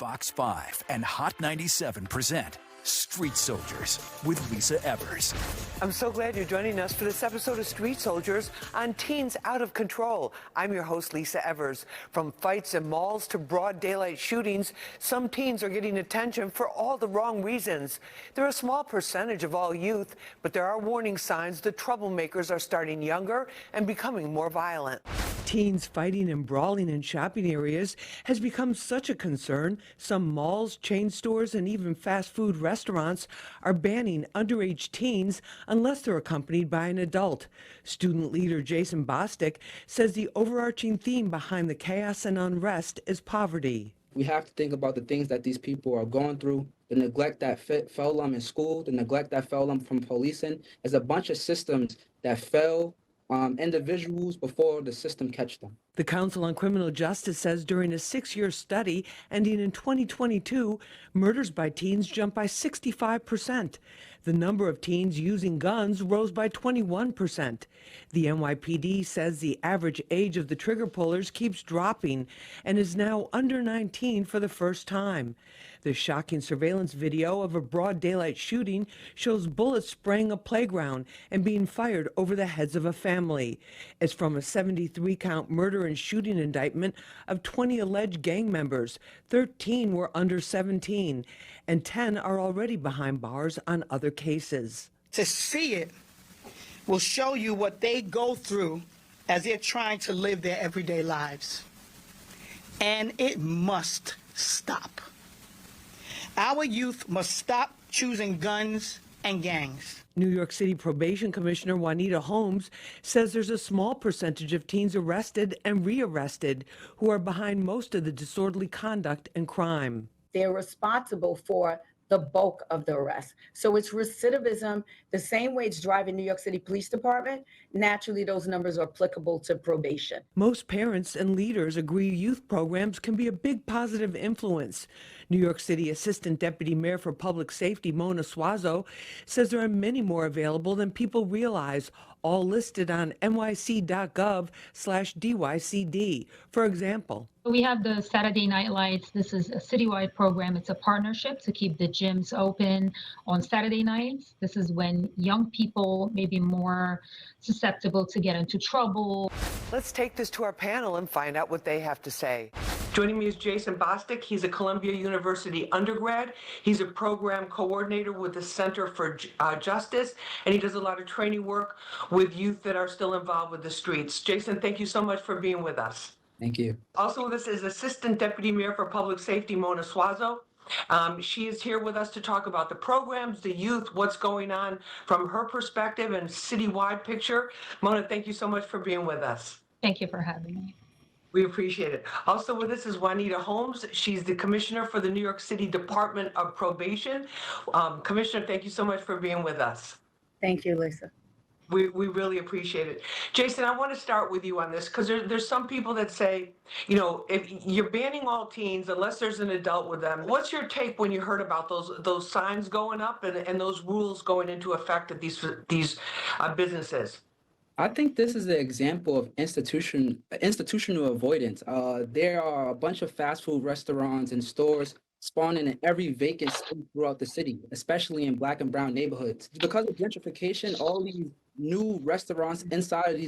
Fox 5 and Hot 97 present Street Soldiers with Lisa Evers. I'm so glad you're joining us for this episode of Street Soldiers on Teens Out of Control. I'm your host, Lisa Evers. From fights in malls to broad daylight shootings, some teens are getting attention for all the wrong reasons. They're a small percentage of all youth, but there are warning signs the troublemakers are starting younger and becoming more violent. Teens fighting and brawling in shopping areas has become such a concern. Some malls, chain stores, and even fast food restaurants are banning underage teens unless they're accompanied by an adult. Student leader Jason Bostic says the overarching theme behind the chaos and unrest is poverty. We have to think about the things that these people are going through, the neglect that fell them in school, the neglect that fell them from policing. There's a bunch of systems that fail individuals before the system catch them. The Council on Criminal Justice says during a 6-year study ending in 2022, murders by teens jumped by 65%. The number of teens using guns rose by 21%. The NYPD says the average age of the trigger pullers keeps dropping and is now under 19 for the first time. The shocking surveillance video of a broad daylight shooting shows bullets spraying a playground and being fired over the heads of a family. It's from a 73-count murder and shooting indictment of 20 alleged gang members. 13 were under 17, and 10 are already behind bars on other cases. To see it will show you what they go through as they're trying to live their everyday lives. And it must stop. Our youth must stop choosing guns and gangs. New York City Probation Commissioner Juanita Holmes says there's a small percentage of teens arrested and rearrested who are behind most of the disorderly conduct and crime. They're responsible for the bulk of the arrests. So it's recidivism, the same way it's driving New York City Police Department. Naturally, those numbers are applicable to probation. Most parents and leaders agree youth programs can be a big positive influence. New York City Assistant Deputy Mayor for Public Safety, Mona Suazo, says there are many more available than people realize, all listed on nyc.gov/DYCD. For example, we have the Saturday Night Lights. This is a citywide program. It's a partnership to keep the gyms open on Saturday nights. This is when young people may be more susceptible to get into trouble. let's take this to our panel and find out what they have to say. Joining me is Jason Bostic. He's a Columbia University undergrad. He's a program coordinator with the Center for Justice, and he does a lot of training work with youth that are still involved with the streets. Jason, thank you so much for being with us. Thank you. Also with us is Assistant Deputy Mayor for Public Safety, Mona Suazo. She is here with us to talk about the programs, the youth, what's going on from her perspective and citywide picture. Mona, thank you so much for being with us. Thank you for having me. We appreciate it. Also with us is Juanita Holmes. She's the Commissioner for the New York City Department of Probation. Commissioner, thank you so much for being with us. Thank you, Lisa. We really appreciate it. Jason, I want to start with you on this because there's some people that say, you know, if you're banning all teens unless there's an adult with them. What's your take when you heard about those signs going up and those rules going into effect at these businesses? I think this is an example of institutional avoidance. There are a bunch of fast food restaurants and stores spawning in every vacant street throughout the city, especially in Black and brown neighborhoods. Because of gentrification, all these new restaurants inside of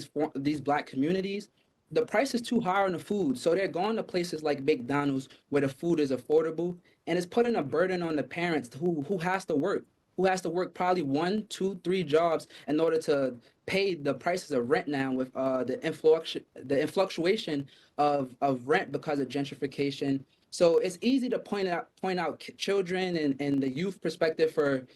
these Black communities, the price is too high on the food. So they're going to places like McDonald's where the food is affordable, and it's putting a burden on the parents who has to work probably 1, 2, 3 jobs in order to pay the prices of rent now with the influctuation of rent because of gentrification. So it's easy to point out children and the youth perspective for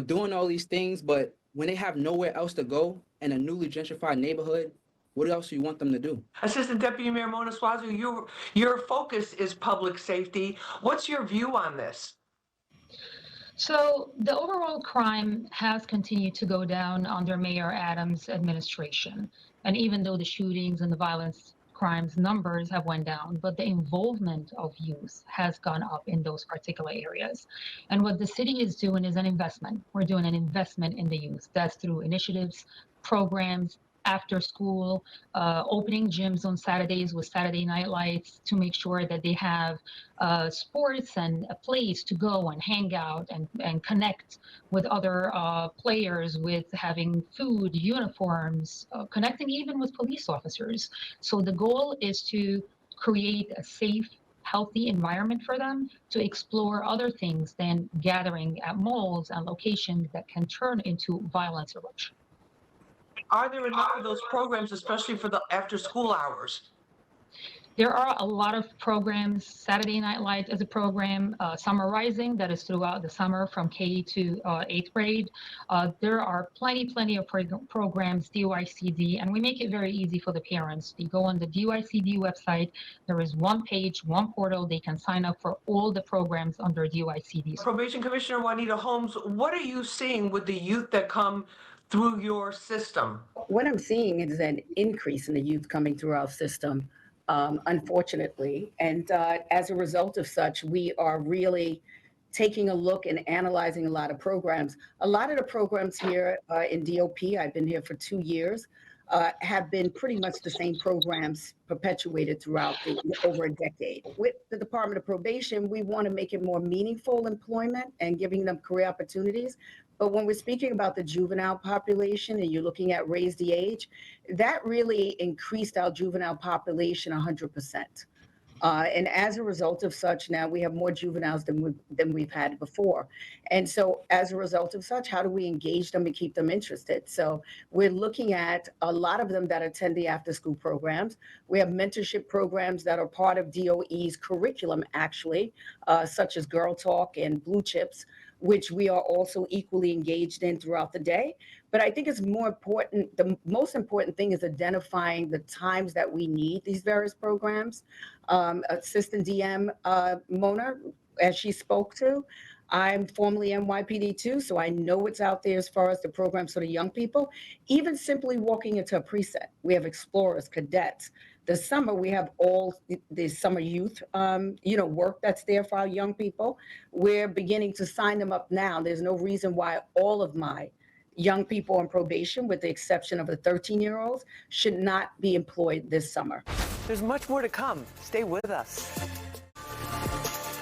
doing all these things, but when they have nowhere else to go in a newly gentrified neighborhood, what else do you want them to do? Assistant Deputy Mayor Mona Suazo, your focus is public safety. What's your view on this? So the overall crime has continued to go down under Mayor Adams' administration. And even though the shootings and the violence crimes numbers have went down, but the involvement of youth has gone up in those particular areas. And what the city is doing is an investment. We're doing an investment in the youth. That's through initiatives, programs, after school, opening gyms on Saturdays with Saturday night lights to make sure that they have sports and a place to go and hang out and connect with other players, with having food, uniforms, connecting even with police officers. So the goal is to create a safe, healthy environment for them to explore other things than gathering at malls and locations that can turn into violence eruption. Are there enough of those programs, especially for the after school hours? There are a lot of programs. Saturday Night Lights is a program, Summer Rising, that is throughout the summer from K to 8th grade. There are plenty of programs, DYCD, and we make it very easy for the parents. They go on the DYCD website. There is one page, one portal. They can sign up for all the programs under DYCD. Probation Commissioner Juanita Holmes, what are you seeing with the youth that come through your system? What I'm seeing is an increase in the youth coming through our system, unfortunately. And as a result of such, we are really taking a look and analyzing a lot of programs. A lot of the programs here in DOP, I've been here for 2 years, have been pretty much the same programs perpetuated throughout over a decade. With the Department of Probation, we want to make it more meaningful employment and giving them career opportunities. But when we're speaking about the juvenile population and you're looking at raise the age, that really increased our juvenile population 100%. And as a result of such, now we have more juveniles than we've had before. And so as a result of such, how do we engage them and keep them interested? So we're looking at a lot of them that attend the after school programs. We have mentorship programs that are part of DOE's curriculum, actually, such as Girl Talk and Blue Chips, which we are also equally engaged in throughout the day. But I think it's more important, the most important thing is identifying the times that we need these various programs. Assistant DM Mona, as she spoke to, I'm formerly NYPD too, so I know what's out there as far as the programs for the young people. Even simply walking into a precinct, we have explorers, cadets. This summer, we have all the summer youth, work that's there for our young people. We're beginning to sign them up now. There's no reason why all of my young people on probation, with the exception of the 13-year-olds, should not be employed this summer. There's much more to come. Stay with us.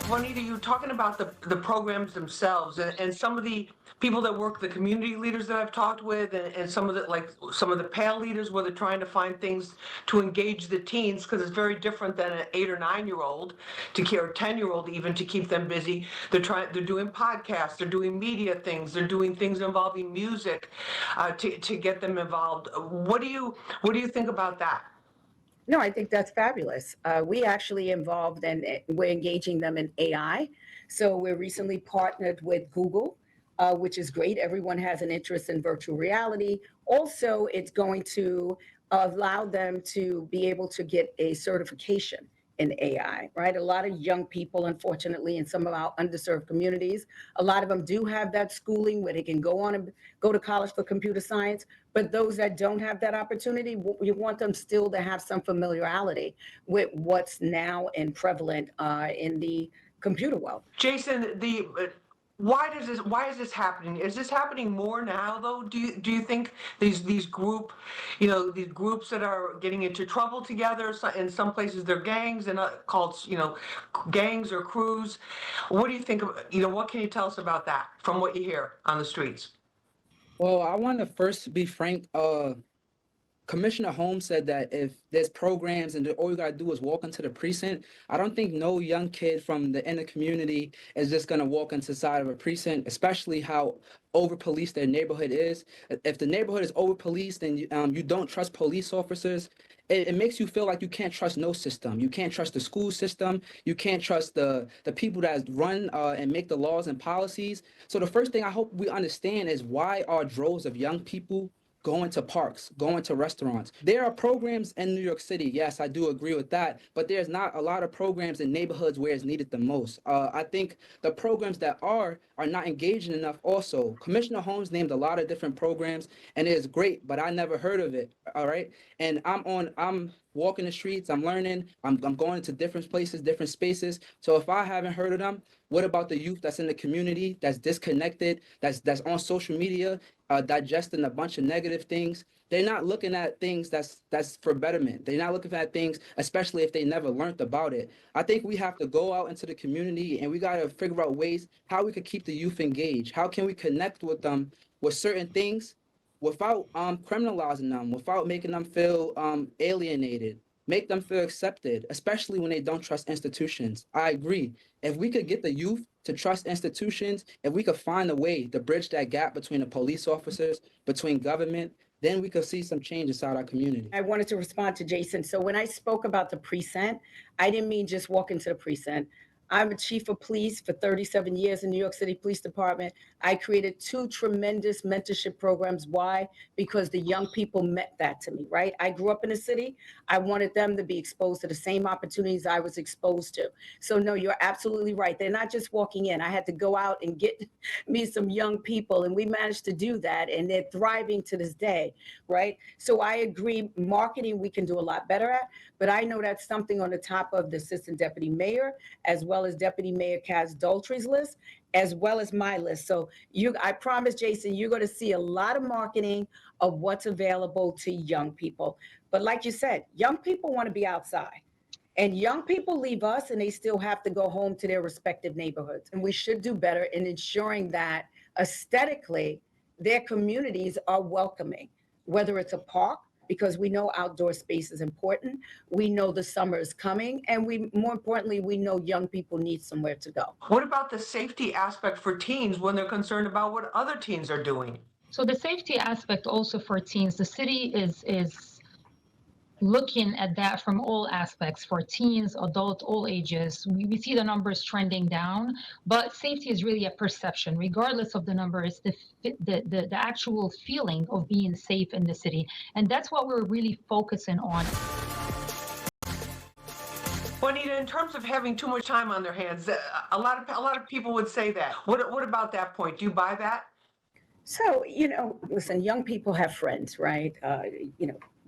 Juanita, you're talking about the programs themselves and some of the people that work, the community leaders that I've talked with, and some of the PAL leaders where they're trying to find things to engage the teens, because it's very different than an 8 or 9-year-old or 10-year-old even to keep them busy. They're doing podcasts, they're doing media things, they're doing things involving music to get them involved. What do you think about that? No, I think that's fabulous. We actually involved and we're engaging them in AI. So we're recently partnered with Google, which is great. Everyone has an interest in virtual reality. Also, it's going to allow them to be able to get a certification in AI, right? A lot of young people, unfortunately, in some of our underserved communities, a lot of them do have that schooling where they can go on and go to college for computer science. But those that don't have that opportunity, you want them still to have some familiarity with what's now and prevalent in the computer world. Jason, why is this happening? Is this happening more now though? Do you think these groups that are getting into trouble together, in some places they're gangs and called gangs or crews? What do you think of, what can you tell us about that from what you hear on the streets? Well, I want to first be frank. Commissioner Holmes said that if there's programs and all you gotta do is walk into the precinct, I don't think no young kid from the inner community is just gonna walk into the side of a precinct, especially how over-policed their neighborhood is. If the neighborhood is over-policed and you don't trust police officers, it makes you feel like you can't trust no system. You can't trust the school system. You can't trust the people that run and make the laws and policies. So the first thing I hope we understand is why are droves of young people going to parks, going to restaurants. There are programs in New York City. Yes, I do agree with that. But there's not a lot of programs in neighborhoods where it's needed the most. I think the programs that are not engaging enough also. Commissioner Holmes named a lot of different programs and it is great, but I never heard of it. All right. And I'm walking the streets, I'm learning, I'm going to different places, different spaces. So if I haven't heard of them, what about the youth that's in the community, that's disconnected, that's on social media, digesting a bunch of negative things? They're not looking at things that's for betterment. They're not looking at things, especially if they never learned about it. I think we have to go out into the community and we got to figure out ways how we could keep the youth engaged. How can we connect with them with certain things without criminalizing them, without making them feel alienated, make them feel accepted, especially when they don't trust institutions. I agree. If we could get the youth to trust institutions, if we could find a way to bridge that gap between the police officers, between government, then we could see some change inside our community. I wanted to respond to Jason. So when I spoke about the precinct, I didn't mean just walk into the precinct. I'm a chief of police for 37 years in New York City Police Department. I created 2 tremendous mentorship programs. Why? Because the young people meant that to me, right? I grew up in the city. I wanted them to be exposed to the same opportunities I was exposed to. So no, you're absolutely right. They're not just walking in. I had to go out and get me some young people, and we managed to do that, and they're thriving to this day, right? So I agree, marketing we can do a lot better at, but I know that's something on the top of the assistant deputy mayor, as well as Deputy Mayor Kaz Daltrey's list, as well as my list. So I promise, Jason, you're going to see a lot of marketing of what's available to young people. But like you said, young people want to be outside. And young people leave us and they still have to go home to their respective neighborhoods. And we should do better in ensuring that aesthetically their communities are welcoming, whether it's a park, because we know outdoor space is important. We know the summer is coming, and more importantly, we know young people need somewhere to go. What about the safety aspect for teens when they're concerned about what other teens are doing? So the safety aspect also for teens, the city is looking at that from all aspects for teens, adults, all ages. We see the numbers trending down, but safety is really a perception. Regardless of the numbers, the actual feeling of being safe in the city. And that's what we're really focusing on. Juanita, in terms of having too much time on their hands, a lot of people would say that. What about that point? Do you buy that? So, listen, young people have friends, right?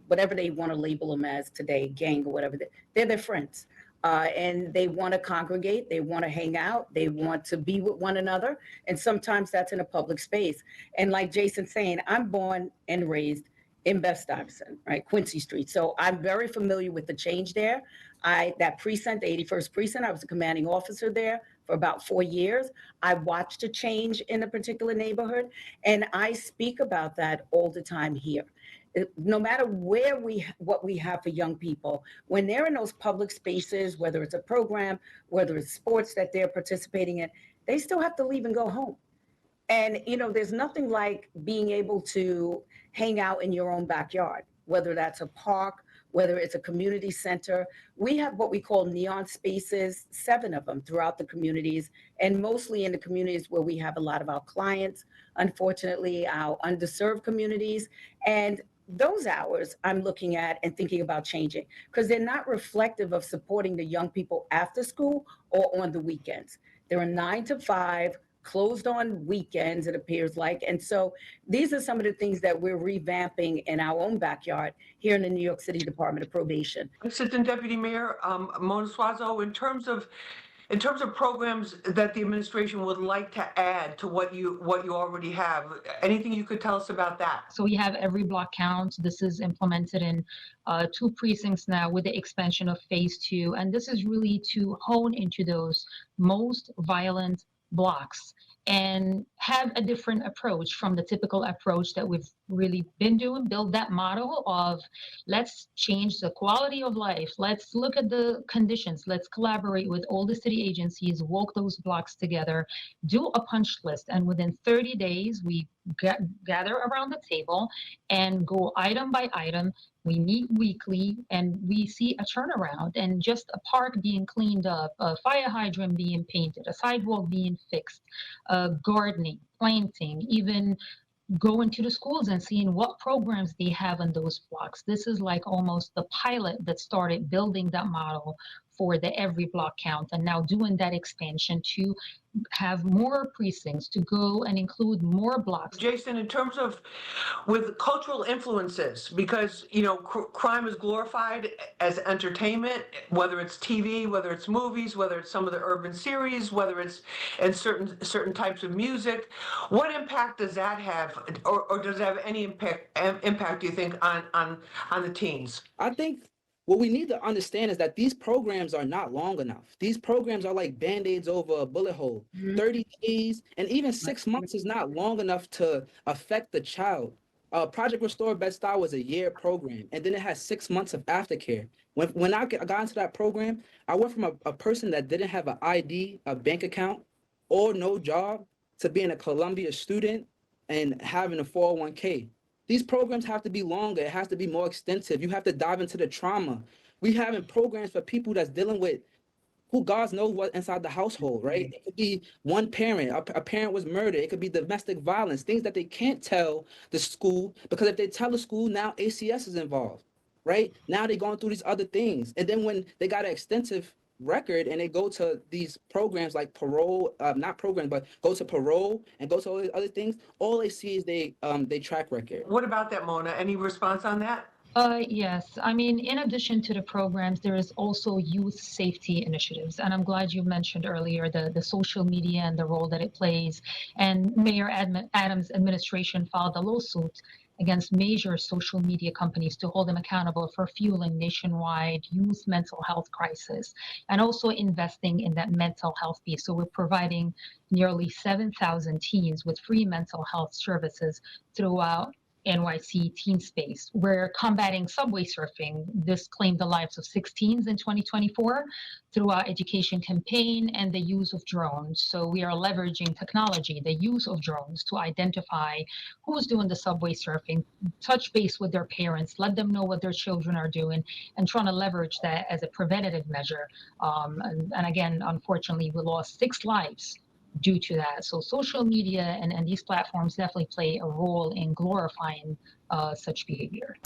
Whatever they want to label them as today, gang or whatever, they're their friends. And they want to congregate, they want to hang out, they want to be with one another. And sometimes that's in a public space. And like Jason's saying, I'm born and raised in Best Stuyvesant, right? Quincy Street. So I'm very familiar with the change there. That precinct, the 81st precinct, I was a commanding officer there for about 4 years. I watched a change in a particular neighborhood, and I speak about that all the time here. No matter what we have for young people, when they're in those public spaces, whether it's a program, whether it's sports that they're participating in, they still have to leave and go home. And, there's nothing like being able to hang out in your own backyard, whether that's a park, whether it's a community center. We have what we call neon spaces, 7 of them throughout the communities, and mostly in the communities where we have a lot of our clients, unfortunately, our underserved communities. And those hours I'm looking at and thinking about changing, because they're not reflective of supporting the young people after school or on the weekends. They're a 9 to 5, closed on weekends, it appears like. And so these are some of the things that we're revamping in our own backyard here in the New York City Department of Probation. Assistant Deputy Mayor Mona Suazo, in terms of programs that the administration would like to add to what you already have, anything you could tell us about that? So we have every block count. This is implemented in 2 precincts now with the expansion of phase 2. And this is really to hone into those most violent blocks and have a different approach from the typical approach that we've really been doing. Build that model of let's change the quality of life. Let's look at the conditions. Let's collaborate with all the city agencies, walk those blocks together, do a punch list. And within 30 days, we gather around the table and go item by item. We meet weekly and we see a turnaround, and just a park being cleaned up, a fire hydrant being painted, a sidewalk being fixed, gardening, planting, even going to the schools and seeing what programs they have in those blocks. This is like almost the pilot that started building that model for the every block count, and now doing that expansion to have more precincts to go and include more blocks. Jason, in terms of with cultural influences, because crime is glorified as entertainment, whether it's TV, whether it's movies, whether it's some of the urban series, whether it's in certain types of music, what impact does that have, or does it have any impact, do you think, on the teens? I think what we need to understand is that these programs are not long enough. These programs are like Band-Aids over a bullet hole. 30 days and even 6 months is not long enough to affect the child. Project Restore Bed-Stuy was a year program, and then it has 6 months of aftercare. When I got into that program, I went from a person that didn't have an ID, a bank account, or no job, to being a Columbia student and having a 401k. These programs have to be longer. It has to be more extensive. You have to dive into the trauma. We having programs for people that's dealing with who God knows what inside the household, right? It could be one parent, a parent was murdered. It could be domestic violence, things that they can't tell the school, because if they tell the school, now ACS is involved, right? Now they're going through these other things. And then when they got an extensive record and they go to these programs like parole, not programs, but go to parole and go to all these other things, all they see is they track record. What about that, Mona? Any response on that? Yes. I mean, in addition to the programs, there is also youth safety initiatives. And I'm glad you mentioned earlier the social media and the role that it plays. And Mayor Adams' administration filed a lawsuit against major social media companies to hold them accountable for fueling nationwide youth mental health crisis and also investing in that mental health piece. So we're providing nearly 7,000 teens with free mental health services throughout NYC teen space. We're combating subway surfing. This claimed the lives of 6 teens in 2024 through our education campaign and the use of drones. So we are leveraging technology, the use of drones, to identify who's doing the subway surfing, touch base with their parents, let them know what their children are doing, and trying to leverage that as a preventative measure. And again, unfortunately, we lost 6 lives due to that. So social media and these platforms definitely play a role in glorifying such behavior.